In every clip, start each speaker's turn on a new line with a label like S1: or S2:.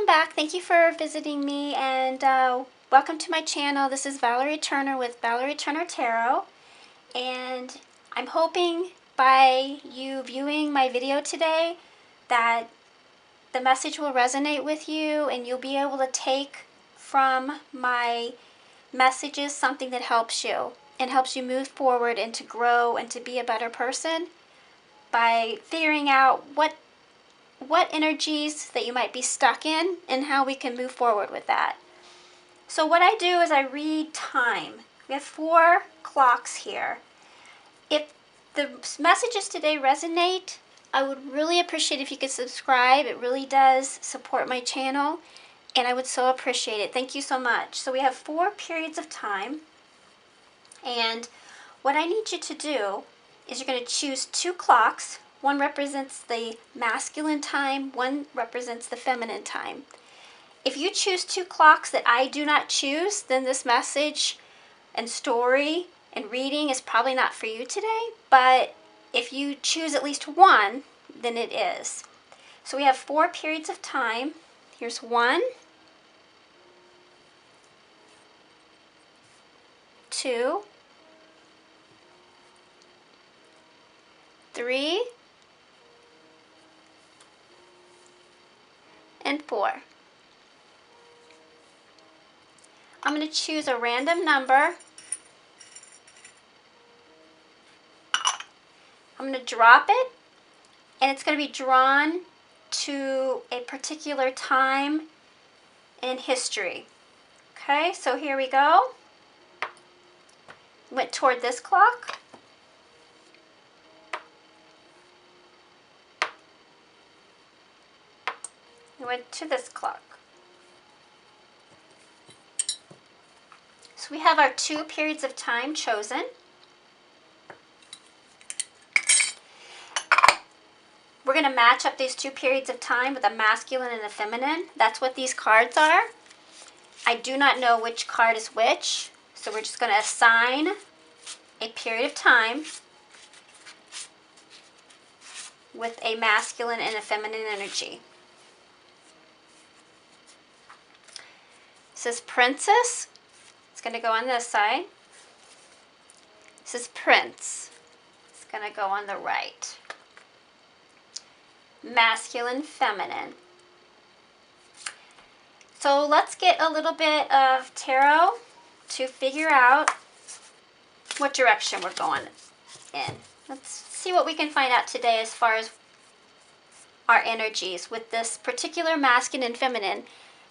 S1: welcome back. Thank you for visiting me, and welcome to my channel. This is Valerie Turner with Valerie Turner Tarot, and I'm hoping by you viewing my video today that the message will resonate with you and you'll be able to take from my messages something that helps you and helps you move forward and to grow and to be a better person by figuring out what energies that you might be stuck in and how we can move forward with that. So what I do is I read time. We have 4 clocks here. If the messages today resonate, I would really appreciate if you could subscribe. It really does support my channel, and I would so appreciate it. Thank you so much. So we have 4 periods of time, and what I need you to do is you're going to choose 2 clocks. One represents the masculine time, one represents the feminine time. If you choose 2 clocks that I do not choose, then this message and story and reading is probably not for you today, but if you choose at least one, then it is. So we have 4 periods of time. Here's 1, 2, 3, and 4. I'm going to choose a random number. I'm going to drop it, and it's going to be drawn to a particular time in history. Okay, so here we go. Went toward this clock. Went to this clock. So we have our 2 periods of time chosen. We're going to match up these 2 periods of time with a masculine and a feminine. That's what these cards are. I do not know which card is which, so we're just going to assign a period of time with a masculine and a feminine energy. This is Princess. It's going to go on this side. This is Prince. It's going to go on the right. Masculine, feminine. So let's get a little bit of tarot to figure out what direction we're going in. Let's see what we can find out today as far as our energies with this particular masculine and feminine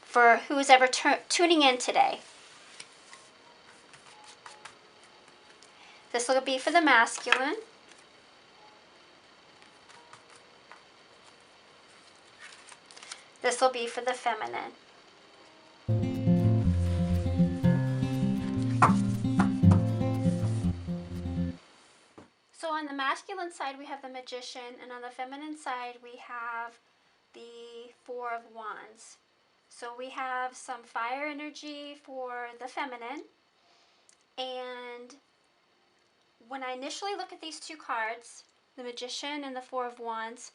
S1: for who is ever tuning in today. This will be for the masculine. This will be for the feminine. So on the masculine side, we have the Magician, and on the feminine side, we have the 4 of Wands. So we have some fire energy for the feminine, and when I initially look at these 2 cards, the Magician and the 4 of Wands,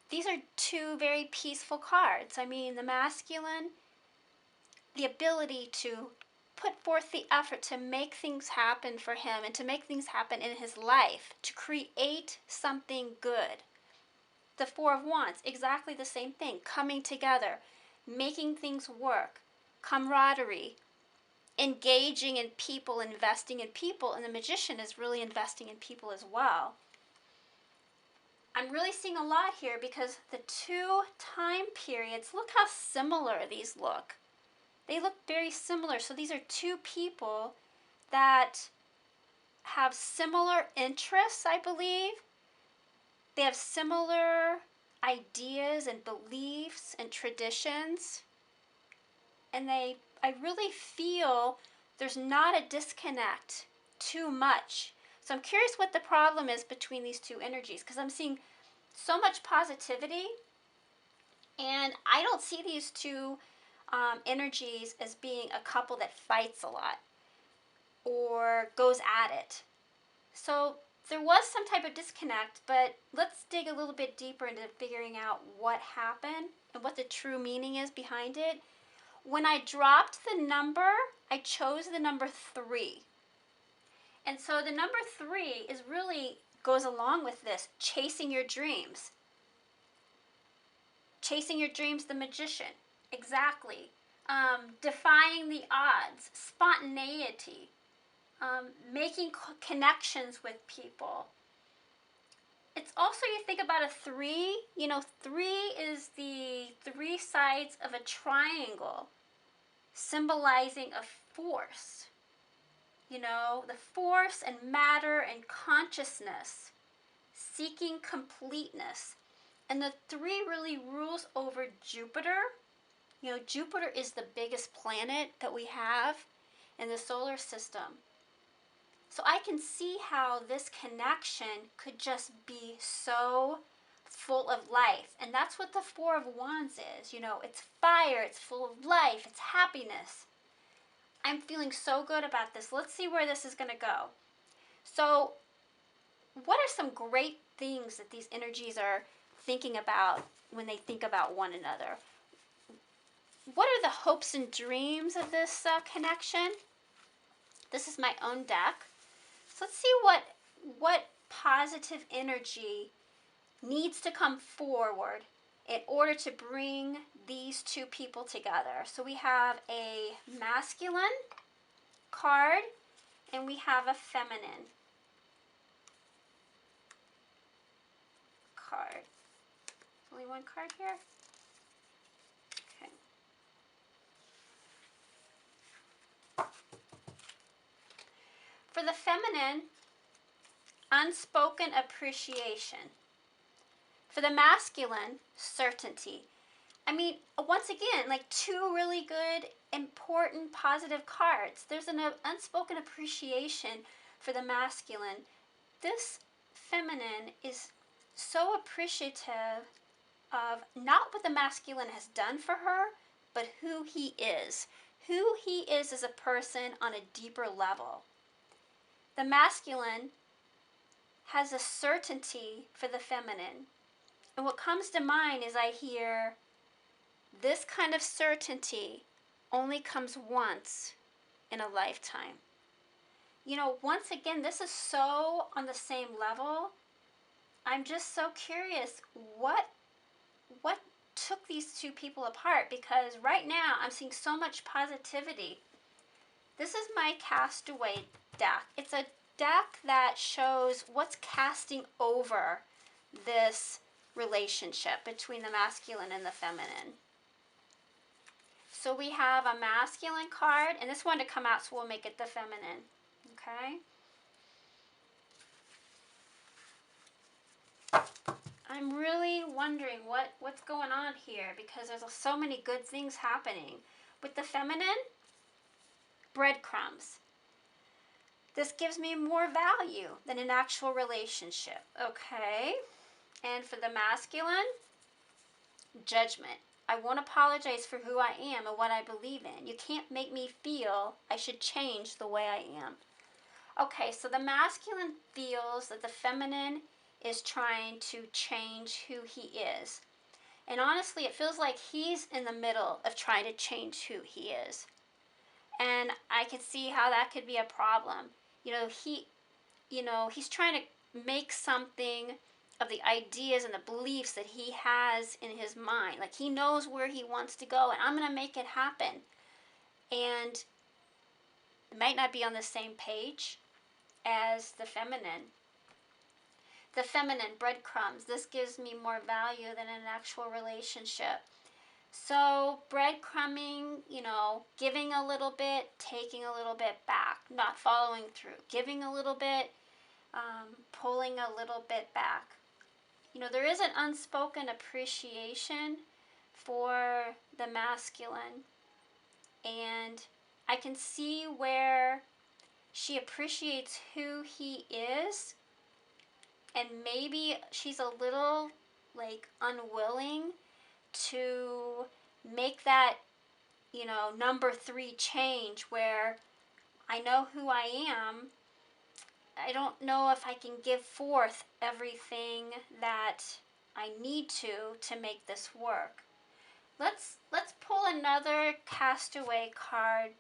S1: these are 2 very peaceful cards. I mean, the masculine, the ability to put forth the effort to make things happen for him and to make things happen in his life, to create something good. The 4 of Wands, exactly the same thing, coming together, making things work, camaraderie, engaging in people, investing in people, and the Magician is really investing in people as well. I'm really seeing a lot here because the 2 time periods, look how similar these look. They look very similar. So these are 2 people that have similar interests, I believe. They have similar ideas and beliefs and traditions. And I really feel there's not a disconnect too much. So I'm curious what the problem is between these 2 energies, because I'm seeing so much positivity, and I don't see these 2 energies as being a couple that fights a lot or goes at it. So there was some type of disconnect, but let's dig a little bit deeper into figuring out what happened and what the true meaning is behind it. When I dropped the number, I chose the number 3. And so the number 3 is really goes along with this, chasing your dreams. Chasing your dreams, the magician. Exactly. Defying the odds, spontaneity, making connections with people. It's also, you think about a 3, 3 is the 3 sides of a triangle, symbolizing a force. The force and matter and consciousness, seeking completeness. And the 3 really rules over Jupiter. Jupiter is the biggest planet that we have in the solar system. So I can see how this connection could just be so full of life. And that's what the 4 of Wands is. It's fire, it's full of life, it's happiness. I'm feeling so good about this. Let's see where this is going to go. So, what are some great things that these energies are thinking about when they think about one another? What are the hopes and dreams of this connection? This is my own deck. So let's see what positive energy needs to come forward in order to bring these two people together. So we have a masculine card and we have a feminine card. Only one card here? Okay. For the feminine, unspoken appreciation. For the masculine, certainty. Once again, like 2 really good, important, positive cards. There's an unspoken appreciation for the masculine. This feminine is so appreciative of not what the masculine has done for her, but who he is. Who he is as a person on a deeper level. The masculine has a certainty for the feminine. And what comes to mind is I hear, this kind of certainty only comes once in a lifetime. Once again, this is so on the same level. I'm just so curious what took these two people apart, because right now I'm seeing so much positivity. This is my Castaway deck. It's a deck that shows what's casting over this relationship between the masculine and the feminine. So we have a masculine card, and this one to come out, so we'll make it the feminine. Okay? I'm really wondering what's going on here, because there's so many good things happening. With the feminine, breadcrumbs. This gives me more value than an actual relationship. Okay? And for the masculine, judgment. I won't apologize for who I am and what I believe in. You can't make me feel I should change the way I am. Okay, so the masculine feels that the feminine is trying to change who he is. And honestly, it feels like he's in the middle of trying to change who he is. And I could see how that could be a problem. He's trying to make something of the ideas and the beliefs that he has in his mind. Like, he knows where he wants to go, and I'm going to make it happen. And it might not be on the same page as the feminine. The feminine, breadcrumbs. This gives me more value than an actual relationship. So breadcrumbing, giving a little bit, taking a little bit back, not following through. Giving a little bit, pulling a little bit back. There is an unspoken appreciation for the masculine. And I can see where she appreciates who he is. And maybe she's a little, unwilling to make that, number 3 change, where I know who I am, I don't know if I can give forth everything that I need to make this work. Let's pull another Castaway card,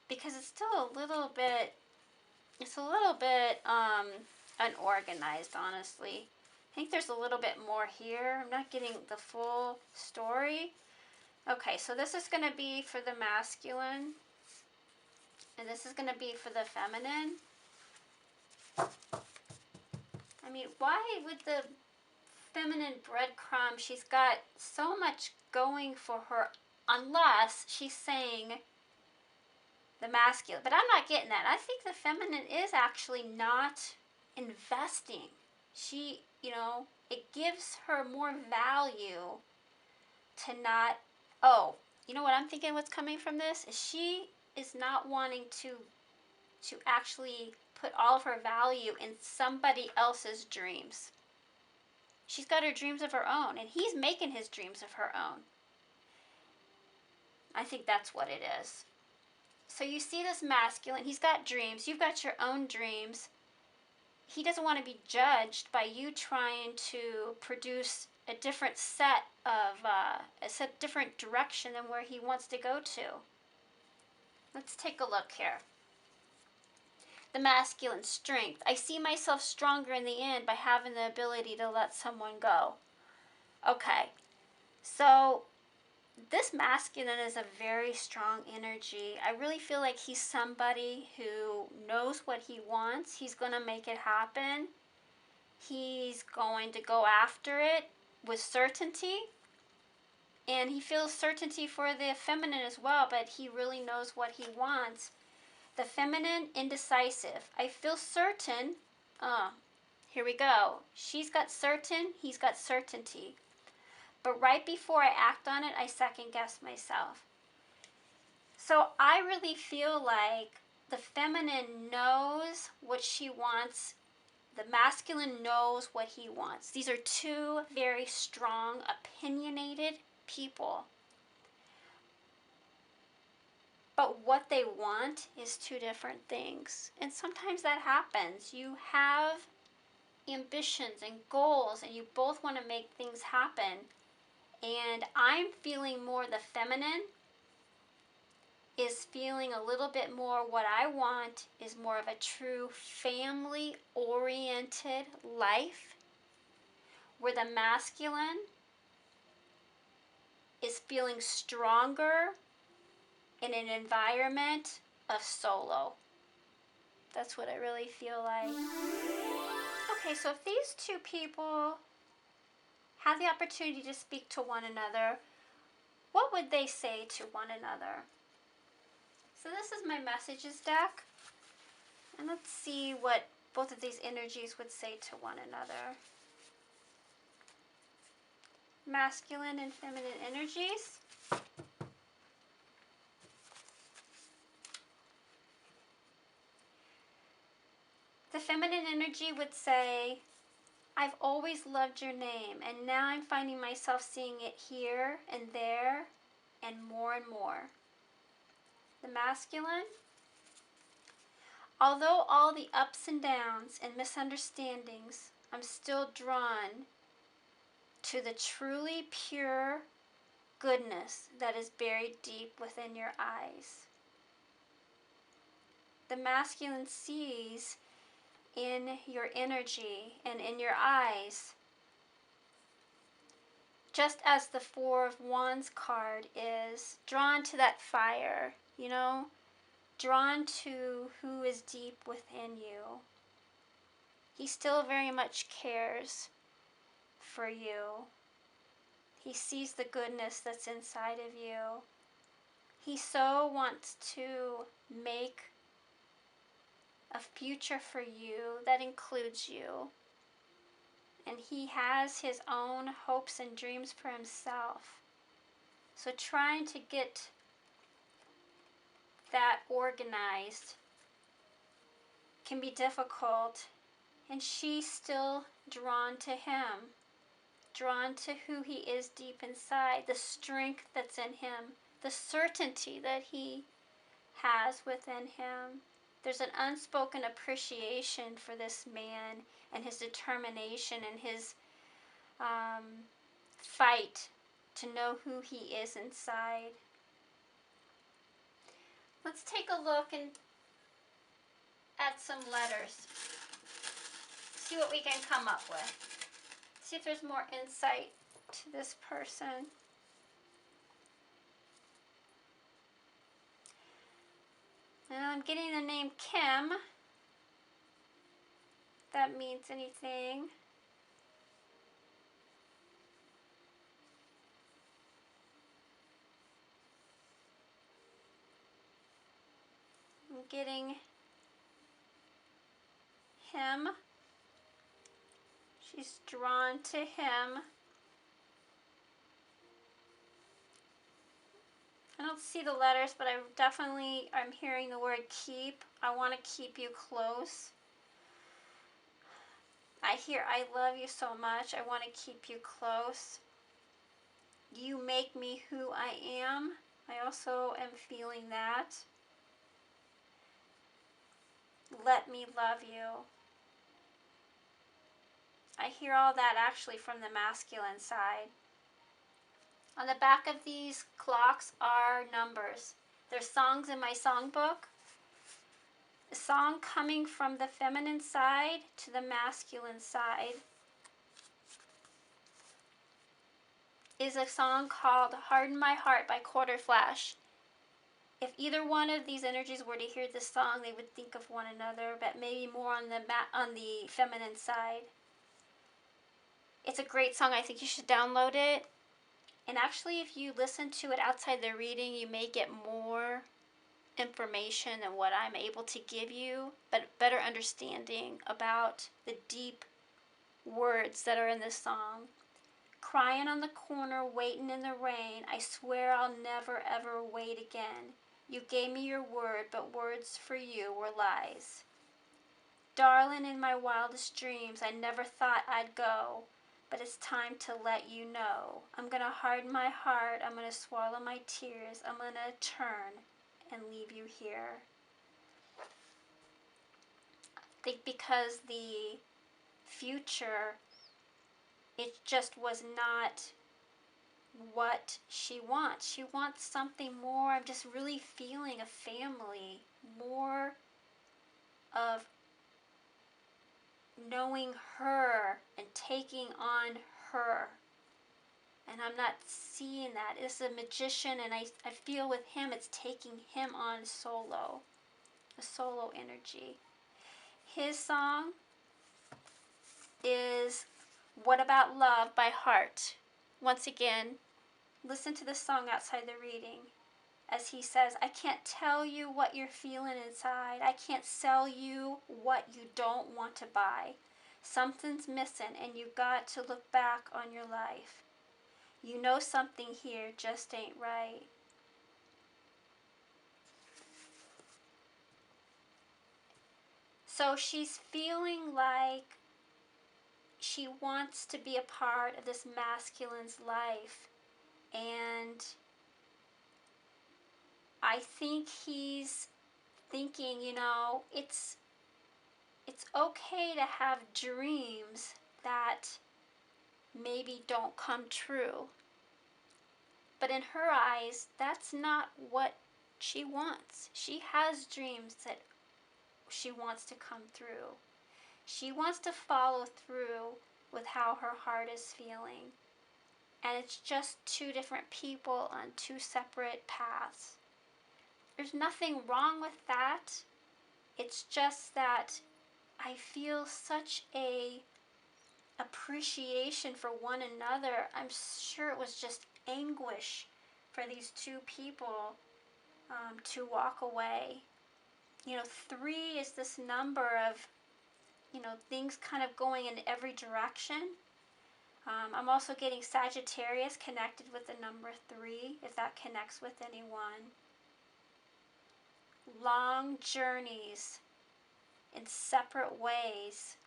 S1: because it's still a little bit unorganized, honestly. I think there's a little bit more here. I'm not getting the full story. Okay, so this is going to be for the masculine, and this is going to be for the feminine. I mean, why would the feminine breadcrumb, she's got so much going for her, unless she's saying the masculine. But I'm not getting that. I think the feminine is actually not investing. She, it gives her more value to not, oh, you know what I'm thinking what's coming from this? Is she is not wanting to actually put all of her value in somebody else's dreams. She's got her dreams of her own, and he's making his dreams of her own. I think that's what it is. So you see this masculine, he's got dreams, you've got your own dreams. He doesn't want to be judged by you trying to produce a different set of, different direction than where he wants to go to. Let's take a look here. The masculine strength. I see myself stronger in the end by having the ability to let someone go. Okay, so this masculine is a very strong energy. I really feel like he's somebody who knows what he wants. He's going to make it happen. He's going to go after it with certainty. And he feels certainty for the feminine as well, but he really knows what he wants. The feminine, indecisive. I feel certain. Here we go. She's got certain, he's got certainty. But right before I act on it, I second guess myself. So I really feel like the feminine knows what she wants. The masculine knows what he wants. These are two very strong, opinionated people. But what they want is two different things. And sometimes that happens. You have ambitions and goals, and you both want to make things happen. And I'm feeling more the feminine is feeling a little bit more what I want is more of a true family-oriented life, where the masculine is feeling stronger in an environment of solo. That's what I really feel like. Okay, so if these two people had the opportunity to speak to one another, what would they say to one another? So this is my messages deck, and let's see what both of these energies would say to one another. Masculine and feminine energies. The feminine energy would say, I've always loved your name, and now I'm finding myself seeing it here and there and more. The masculine, although all the ups and downs and misunderstandings, I'm still drawn to the truly pure goodness that is buried deep within your eyes. The masculine sees in your energy and in your eyes, just as the Four of Wands card is drawn to that fire, drawn to who is deep within you. He still very much cares for you. He sees the goodness that's inside of you. He so wants to make a future for you that includes you. And he has his own hopes and dreams for himself. So trying to get that organized can be difficult. And she's still drawn to him, drawn to who he is deep inside, the strength that's in him, the certainty that he has within him, There's an unspoken appreciation for this man and his determination and his fight to know who he is inside. Let's take a look at some letters. See what we can come up with. See if there's more insight to this person. And I'm getting the name Kim. If that means anything. I'm getting him. She's drawn to him. I don't see the letters, but I'm hearing the word keep. I want to keep you close. I hear I love you so much. I want to keep you close. You make me who I am. I also am feeling that. Let me love you. I hear all that actually from the masculine side. On the back of these clocks are numbers. There's songs in my songbook. A song coming from the feminine side to the masculine side is a song called Harden My Heart by Quarter Flash. If either one of these energies were to hear this song, they would think of one another, but maybe more on the feminine side. It's a great song. I think you should download it. And actually, if you listen to it outside the reading, you may get more information than what I'm able to give you, but better understanding about the deep words that are in this song. Crying on the corner, waiting in the rain, I swear I'll never ever wait again. You gave me your word, but words for you were lies. Darling, in my wildest dreams, I never thought I'd go, but it's time to let you know. I'm gonna harden my heart, I'm gonna swallow my tears, I'm gonna turn and leave you here. I think because the future, it just was not what she wants. She wants something more. I'm just really feeling a family, more of knowing her and taking on her. And I'm not seeing that. It's a magician, and I feel with him, it's taking him on solo, a solo energy. His song is What About Love by Heart. Once again, listen to the song outside the reading. As he says, I can't tell you what you're feeling inside. I can't sell you what you don't want to buy. Something's missing, and you got to look back on your life. You know something here just ain't right. So she's feeling like she wants to be a part of this masculine's life. And I think he's thinking, it's okay to have dreams that maybe don't come true. But in her eyes, that's not what she wants. She has dreams that she wants to come through. She wants to follow through with how her heart is feeling. And it's just two different people on two separate paths. There's nothing wrong with that. It's just that I feel such a appreciation for one another. I'm sure it was just anguish for these two people to walk away. 3 is this number of, things kind of going in every direction. I'm also getting Sagittarius connected with the number 3, if that connects with anyone. Long journeys in separate ways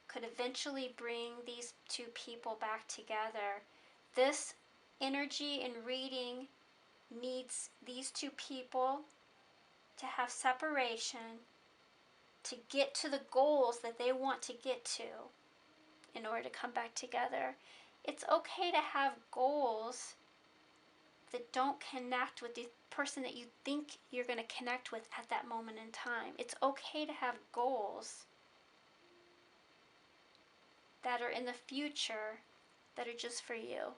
S1: could eventually bring these two people back together. This energy in reading needs these two people to have separation to get to the goals that they want to get to in order to come back together. It's okay to have goals that don't connect with the person that you think you're going to connect with at that moment in time. It's okay to have goals that are in the future that are just for you.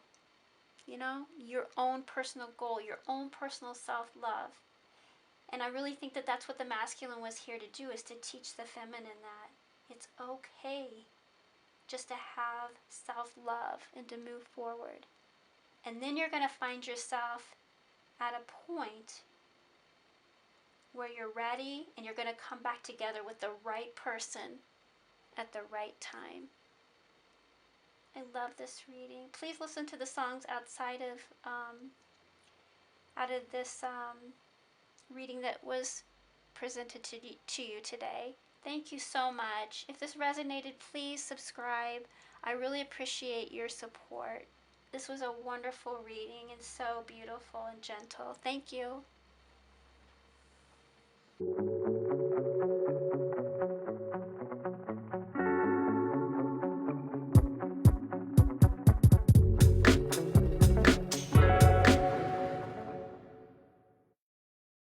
S1: You know, your own personal goal, your own personal self-love. And I really think that that's what the masculine was here to do, is to teach the feminine that it's okay just to have self-love and to move forward. And then you're going to find yourself at a point where you're ready and you're going to come back together with the right person at the right time. I love this reading. Please listen to the songs outside of out of this reading that was presented to you today. Thank you so much. If this resonated, please subscribe. I really appreciate your support. This was a wonderful reading and so beautiful and gentle. Thank you.